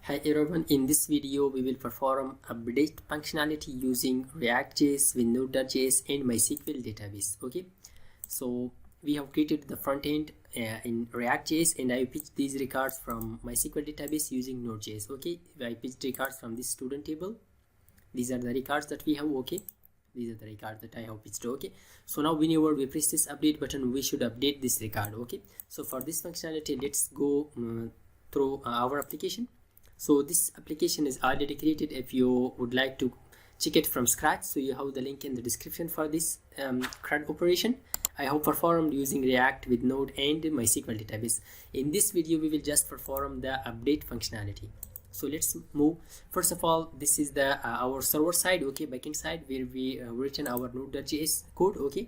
Hi everyone, in this video we will perform update functionality using React.js with Node.js and MySQL database. Okay, so we have created the front end in React.js and I pitched these records from MySQL database using Node.js. Okay, I pitched records from this student table. These are the records that we have. Okay, these are the records that I have pitched. Okay, so now whenever we press this update button, we should update this record. Okay, so for this functionality, let's go through our application. So this application is already created. If you would like to check it from scratch, so you have the link in the description for this CRUD operation. I have performed using React with Node and MySQL database. In this video, we will just perform the update functionality. So let's move. First of all, this is the our server side, okay, backend side, where we written our Node.js code. Okay,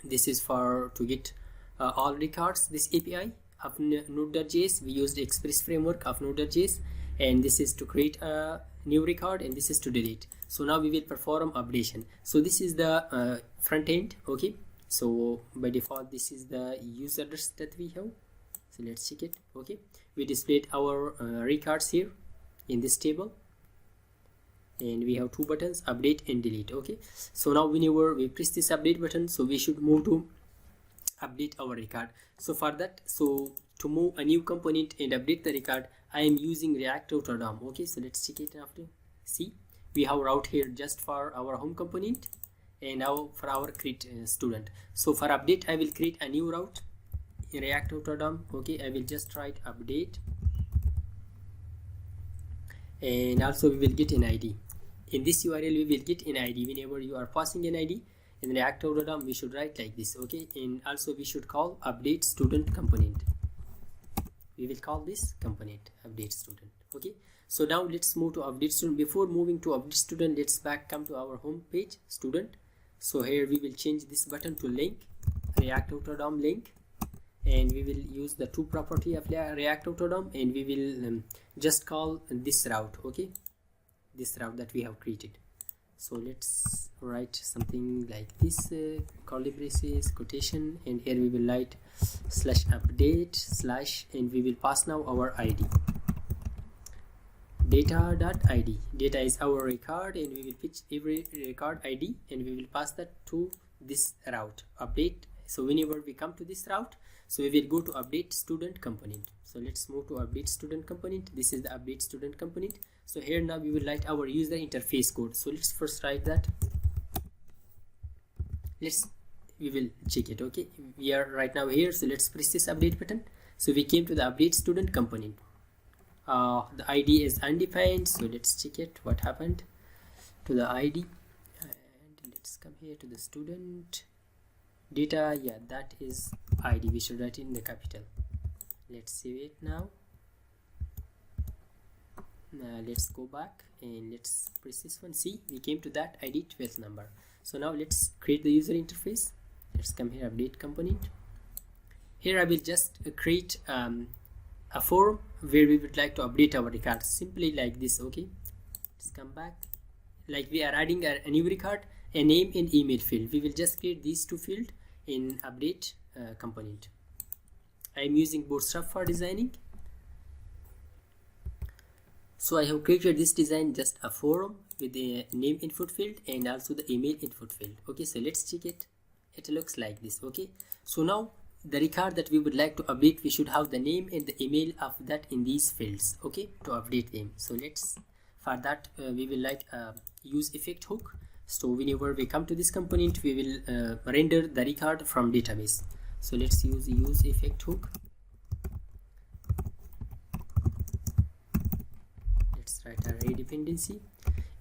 this is for to get all records. This API of Node.js, we used express framework of Node.js, and this is to create a new record and this is to delete. So now we will perform updation. So this is the front end. Okay, so by default this is the user address that we have. So let's check it. Okay, we displayed our records here in this table, and we have two buttons, update and delete. Okay, so now whenever we press this update button, so we should move to update our record. So for that, so to move a new component and update the record, I am using React router DOM. Okay, so let's check it after. See, we have route here just for our home component and now for our create student. So for update, I will create a new route in React router DOM. Okay, I will just write update, and also we will get an ID. In this URL we will get an ID. Whenever you are passing an ID in React router DOM, we should write like this. Okay, and also we should call update student component. We will call this component update student. Okay, so now let's move to update student. Before moving to update student, let's come to our home page student. So here we will change this button to link, React router DOM link, and we will use the to property of React router DOM, and we will just call this route. Okay, this route that we have created. So let's write something like this, curly braces, quotation, and here we will write slash update slash, and we will pass now our ID, data.id. Data is our record, and we will pitch every record ID, and we will pass that to this route update. So whenever we come to this route, so we will go to update student component. So let's move to update student component. This is the update student component. So here now we will write our user interface code. So let's first write that. We will check it. Okay, we are right now here. So let's press this update button. So we came to the update student component. The ID is undefined. So let's check it. What happened to the ID? And let's come here to the student data. Yeah, that is ID. We should write it in the capital. Let's save it now. Let's go back and let's press this one. See, we came to that ID 12th number. So now let's create the user interface. Let's come here, update component. Here I will just create a form where we would like to update our records, simply like this. Okay, let's come back. Like we are adding a new record, a name and email field. We will just create these two fields in update component. I am using Bootstrap for designing. So I have created this design, just a form with the name input field and also the email input field. Okay, so let's check it. It looks like this. Okay, so now the record that we would like to update, we should have the name and the email of that in these fields. Okay, to update them. So let's, for that we will like use effect hook. So whenever we come to this component, we will render the record from database. So let's use effect hook. Let's write array dependency.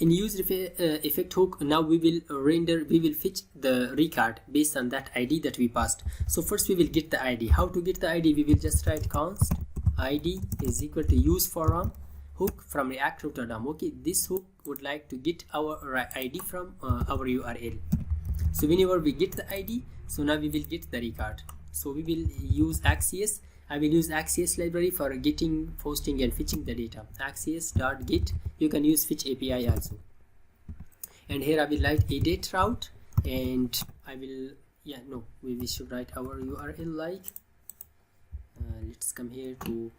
In use effect hook, now we will fetch the record based on that ID that we passed. So first we will get the ID. How to get the ID? We will just write const ID is equal to use for hook from React router DOM. Okay, this hook would like to get our ID from our URL. So whenever we get the ID, so now we will get the record. So we will use Axios. I will use Axios library for getting, posting and fetching the data. Axios.get. You can use fetch API also. And here I will write a date route, and I will, we should write our URL like, let's come here to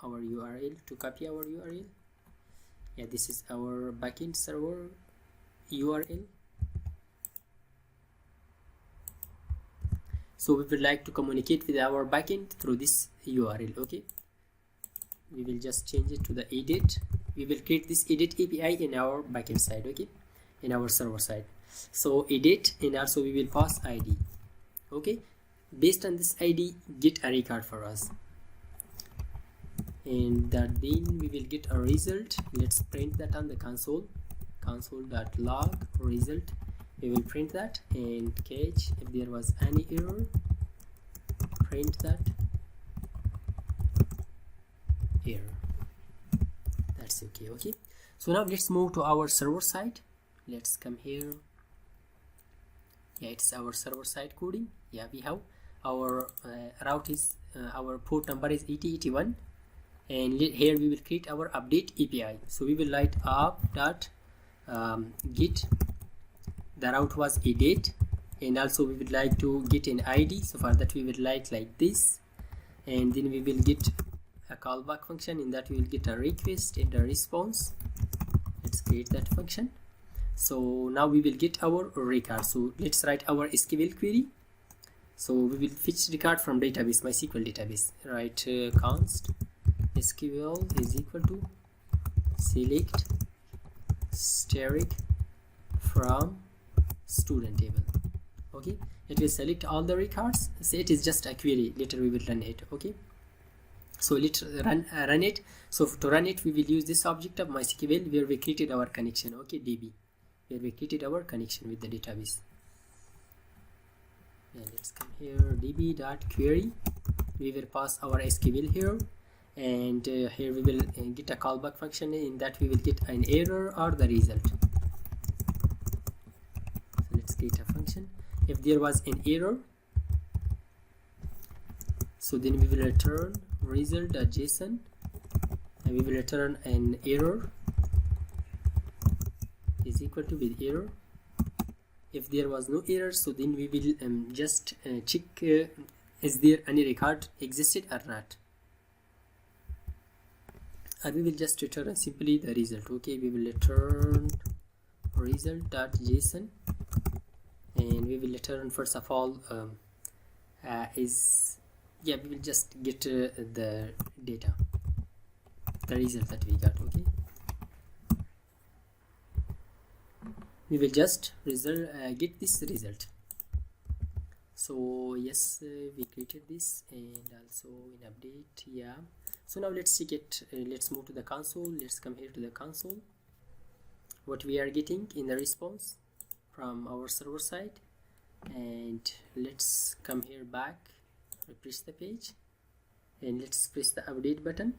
our URL, to copy our URL. Yeah, this is our backend server URL. So we would like to communicate with our backend through this URL. Okay, we will just change it to the edit. We will create this edit API in our backend side, okay, in our server side. So edit, and also we will pass ID. Okay, based on this ID, get a record for us, and then we will get a result. Let's print that on the console.log result. We will print that and catch if there was any error, print that error. That's okay. So now let's move to our server side. Let's come here. Yeah, it's our server side coding. Yeah, we have our route is our port number is 8081, and here we will create our update API. So we will write up.get. The route was edit, and also we would like to get an ID. So for that we will write like this, and then we will get a callback function. In that we will get a request and a response. Let's create that function. So now we will get our record. So let's write our SQL query. So we will fetch record from database, MySQL database. Write const SQL is equal to select steric from student table. Okay, it will select all the records. So it is just a query. Later we will run it. Okay, so let's run it. So to run it, we will use this object of MySQL where we created our connection. Okay, DB, where we created our connection with the database. Yeah, let's come here, db.query. We will pass our SQL here, and here we will get a callback function. In that we will get an error or the result. So let's create a function. If there was an error, so then we will return result.json, and we will return an error is equal to with error. If there was no error, so then we will just check is there any record existed or not, and we will just return simply the result. Okay, we will return result.json, and we will return first of all we will just get the data, the result that we got. Okay, we will just get this result. So yes, we created this, and also in update. Yeah, so now let's check it. Let's move to the console. Let's come here to the console. What we are getting in the response from our server side, and let's come here back, refresh the page, and let's press the update button.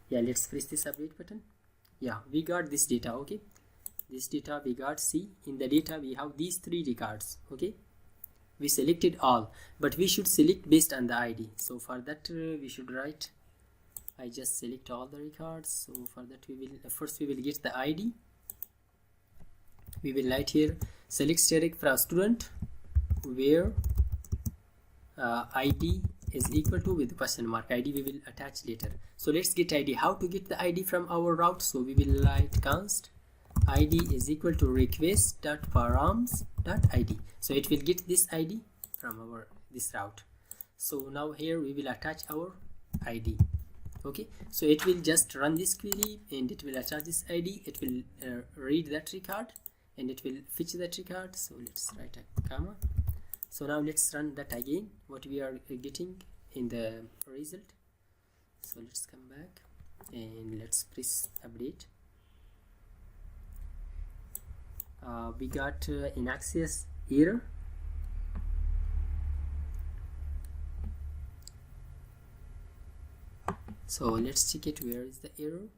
Yeah, let's press this update button. Yeah, we got this data. Okay, this data we got. See, in the data we have these 3 records. Okay, we selected all, but we should select based on the ID. So for that we should write, I just select all the records. So for that we will first we will get the ID. We will write here select steric from student where ID is equal to with question mark. ID we will attach later. So let's get ID. How to get the ID from our route? So we will write const ID is equal to request.params.id. So it will get this ID from our this route. So now here we will attach our ID. Okay, so it will just run this query, and it will attach this ID. It will read that record, and it will fetch that record. So let's write a comma. So now let's run that again, what we are getting in the result. So let's come back and let's press update. We got in access error. So let's check it. Where is the error?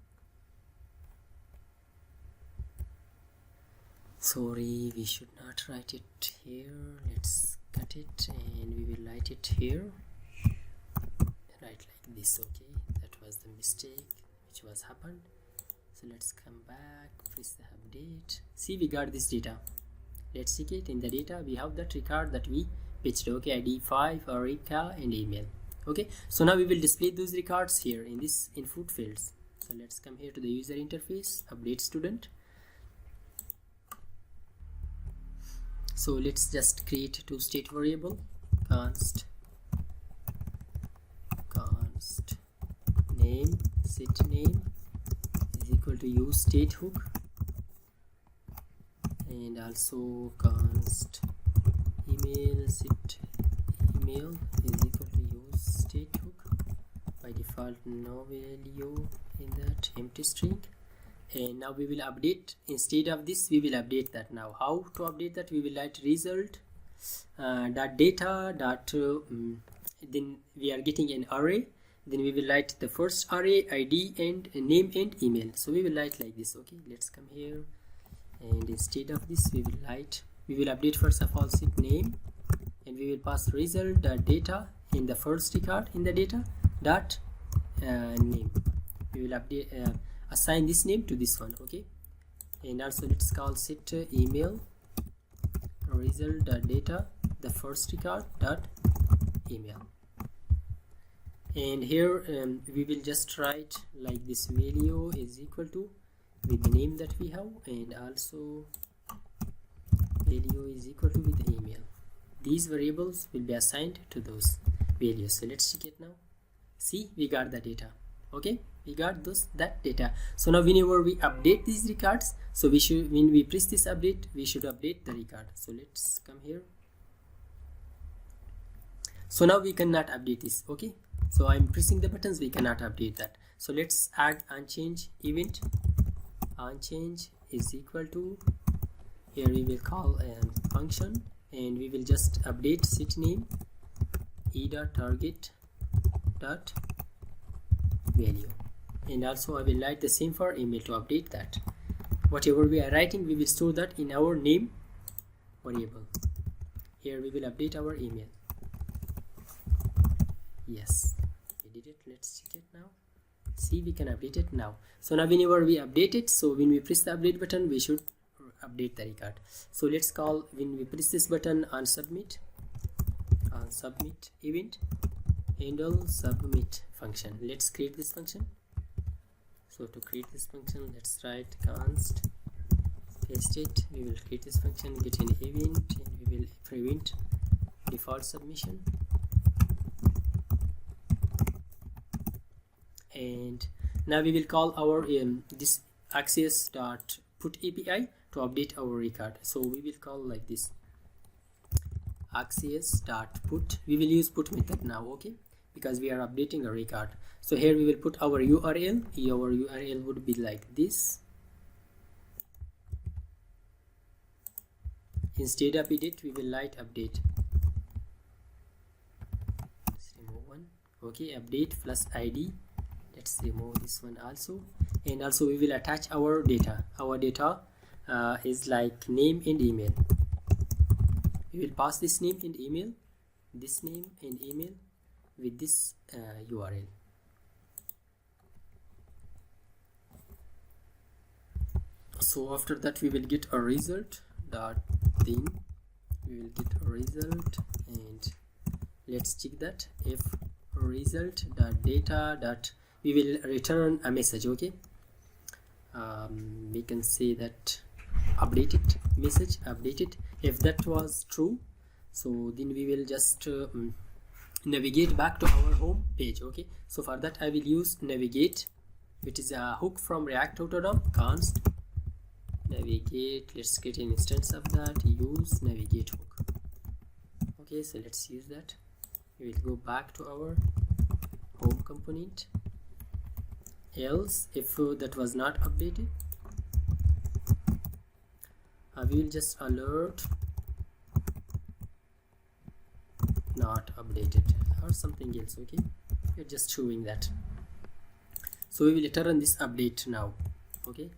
Sorry, we should not write it here. Let's cut it and we will write it here. Write like this. Okay, that was the mistake which was happened. So let's come back, press the update. See, we got this data. Let's check it. In the data we have that record that we pitched. Okay, ID 5, Eureka, and email. Okay, so now we will display those records here in this input fields. So let's come here to the user interface, update student. So let's just create two state variable, const name, set name is equal to use state hook, and also const email, set email is equal to use state hook. By default no value in that, empty string. And now we will update, instead of this we will update that. Now how to update that? We will write result dot data dot then we are getting an array, then we will write the first array id and name and email. So we will write like this. Okay, let's come here, and instead of this we will update first of all set name, and we will pass result dot data in the first record in the data dot name. We will update assign this name to this one. Okay, and also let's call set email result dot data the first record dot email. And here we will just write like this, value is equal to with the name that we have, and also value is equal to with the email. These variables will be assigned to those values. So let's check it now. See, we got the data. Okay, we got that data. So now whenever we update these records, so we should, when we press this update, we should update the record. So let's come here. So now we cannot update this. Okay, so I'm pressing the buttons, we cannot update that. So let's add unchange event. Unchange is equal to, here we will call a function, and we will just update set name e.target dot value, and also I will write the same for email to update that. Whatever we are writing, we will store that in our name variable. Here we will update our email. Yes, we did it. Let's check it now. See, we can update it now. So now whenever we update it, so when we press the update button, we should update the record. So let's call, when we press this button on submit event, handle submit function. Let's create this function. So to create this function, let's write const paste it. We will create this function, get an event, and we will prevent default submission. And now we will call our this access dot put API to update our record. So we will call like this, access dot put. We will use put method now. Okay, because we are updating a record. So here we will put our URL. Our URL would be like this. Instead of edit, we will write update. Let's remove one. Okay, update plus ID. Let's remove this one also. And also we will attach our data. Our data is like name and email. We will pass this name and email, this name and email with this URL. So after that we will get a result dot thing. We will get a result, and let's check that. If result dot data dot, we will return a message. Okay, we can say that updated message, updated. If that was true, so then we will just navigate back to our home page. Okay, so for that I will use navigate, which is a hook from React Auto const navigate. Let's get an instance of that, use navigate hook. Okay, so let's use that. We will go back to our home component. Else, if that was not updated, we will just alert not updated or something else. Okay, we're just showing that. So we will return this update now. Okay,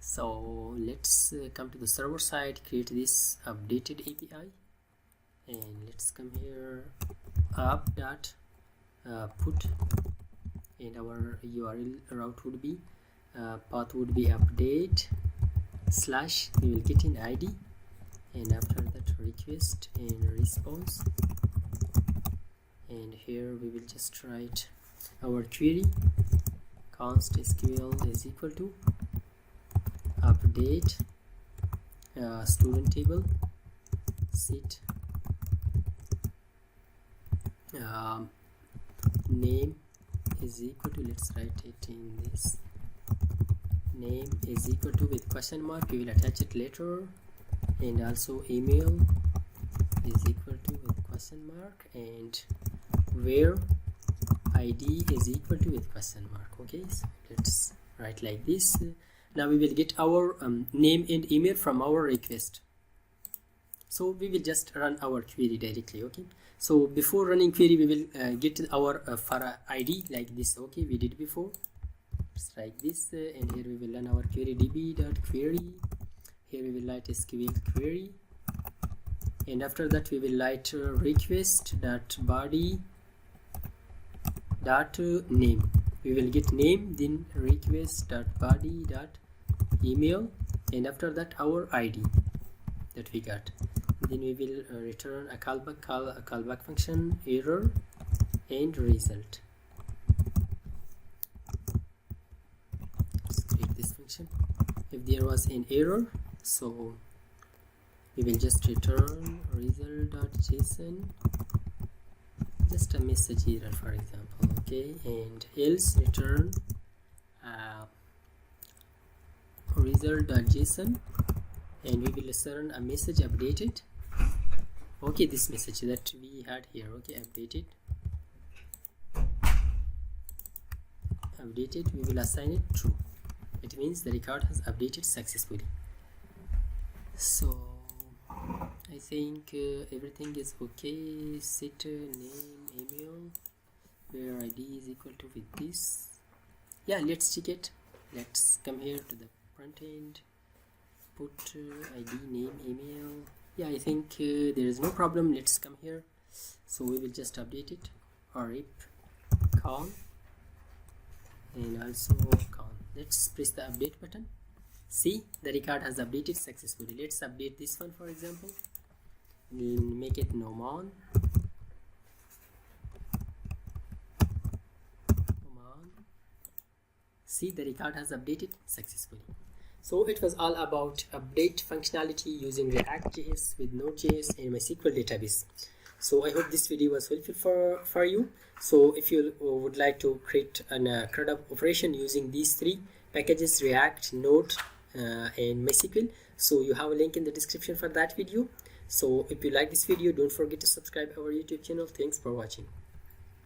so let's come to the server side, create this updated API, and let's come here, up dot put, and our URL route would be path would be update slash, we will get an ID, and after that request and response, and here we will just write our query. Const SQL is equal to update student table set name is equal to, let's write it in this, name is equal to with question mark, we will attach it later, and also email is equal to with question mark, and where id is equal to with question mark. Okay, so let's write like this. Now we will get our name and email from our request, so we will just run our query directly. Okay, so before running query we will get our for id like this. Okay, we did before, just like this, and here we will run our query db.query. Here we will write SQL query, and after that we will write request.body name. We will get name, then request.body email, and after that our id that we got. Then we will return a callback function, error, and result. Let's create this function. If there was an error, so we will just return result.json, just a message error for example. Okay, and else return result.json, and we will return a message updated. Okay, this message that we had here. Okay, updated, we will assign it true. It means the record has updated successfully. So I think everything is okay. Set name, email, where id is equal to with this. Yeah, let's check it. Let's come here to the front end, put id, name, email. Yeah, I think there is no problem. Let's come here, so we will just update it, or rip con, and also con. Let's press the update button. See, the record has updated successfully. Let's update this one for example. We'll make it nomon. See, the record has updated successfully. So it was all about update functionality using React.js with Node.js and MySQL database. So I hope this video was helpful for you. So if you would like to create an CRUD operation using these three packages, React, Node, and MySQL, so you have a link in the description for that video. So if you like this video, don't forget to subscribe our YouTube channel. Thanks for watching.